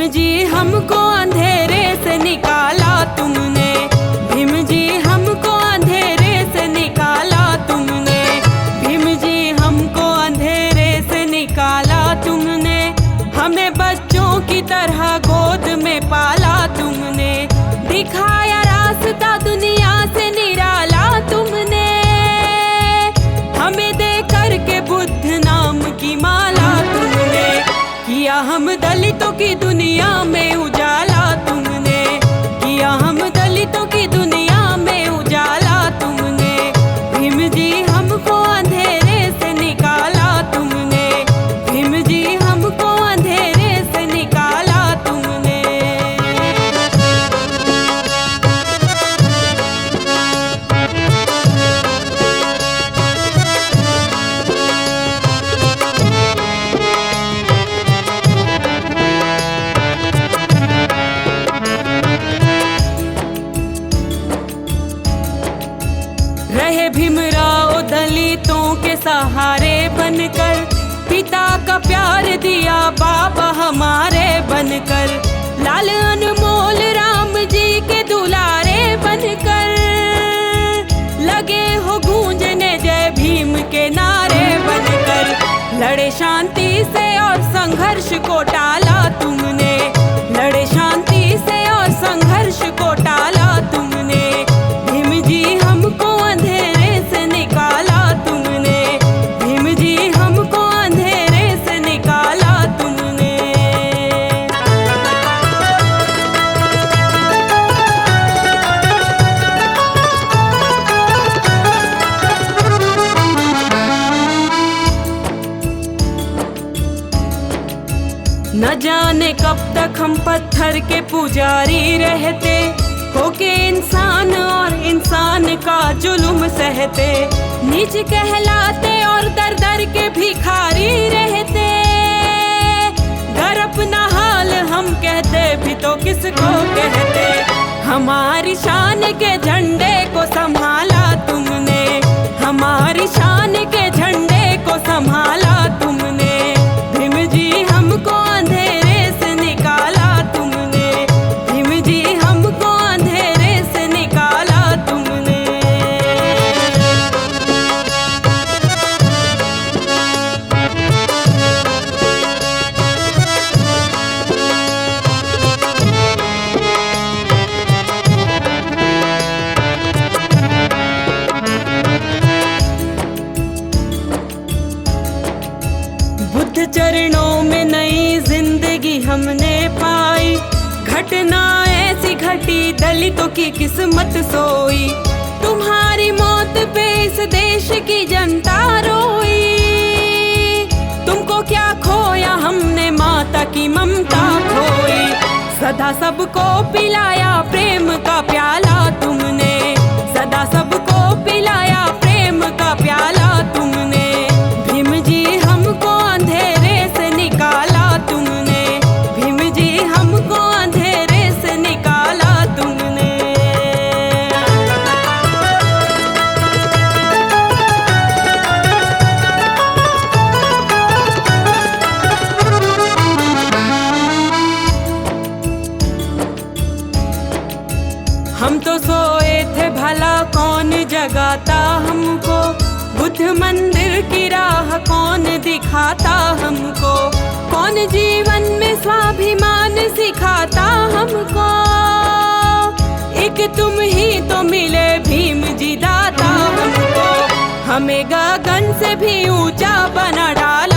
जी हमको अंधेरे से निकाला तुमने, भीम जी हमको अंधेरे से निकाला तुमने, भीम जी हमको अंधेरे से निकाला तुमने, हमें बच्चों की तरह गोद में पाला तुमने, दिखाया रास्ता दुनिया से निराला तुमने, हमें दे करके बुद्ध नाम की माला तुमने, किया हम दलितों की दुनिया में उजाला तुमने, किया हम दलितों की दुनिया में उजाला तुमने, भीम जी हमको अंधेरे से निकाला तुमने, भीम जी हमको अंधेरे से निकाला तुमने। रहे भीमराव दलितों के सहारे बनकर, पिता का प्यार दिया बाबा हमारे बनकर, लाल अनमोल राम जी के दुलारे बनकर, लगे हो गूंजने जय भीम के नारे बनकर, लड़े शांति से और संघर्ष को टाला तुमने, लड़े शांति से और संघर्ष को टाला तुमने, भीम जी हमको अंधेरे से निकाला तुमने, भीम जी हमको अंधेरे से निकाला तुमने। न जाने कब तक हम पत्थर के पुजारी रहते, होके इंसान और इंसान का जुल्म सहते, नीच कहलाते और दर दर के भिखारी रहते, घर अपना हाल हम कहते भी तो किसको कहते, हमारी शान के झंडे को संभाला तुमने, हमारी शान के झंडे को संभाला तुमने, भीम जी हमको अंधेरे से निकाला तुमने, भीम जी हमको अंधेरे से निकाला तुमने। बुद्ध चरणों में नई जिंदगी हमने पाई, घटना ऐसी घटी दलितों की किस्मत सोई, तुम्हारी मौत पे इस देश की जनता रोई, तुमको क्या खोया हमने माता की ममता खोई, सदा सबको पिलाया प्रेम का प्याला तुमने, सदा सबको पिलाया प्रेम का प्याला तुमने, भीम जी हमको अंधेरे से निकाला तुमने, भीम जी हमको अंधेरे से निकाला तुमने। हम तो सोए थे भला कौन जगाता हमको, बुद्ध मंदिर की राह कौन दिखाता हमको, कौन जीवन में स्वाभिमान सिखाता हमको, एक तुम ही तो मिले भीम जी दाता हमको, हमें गगन से भी ऊंचा बना डाला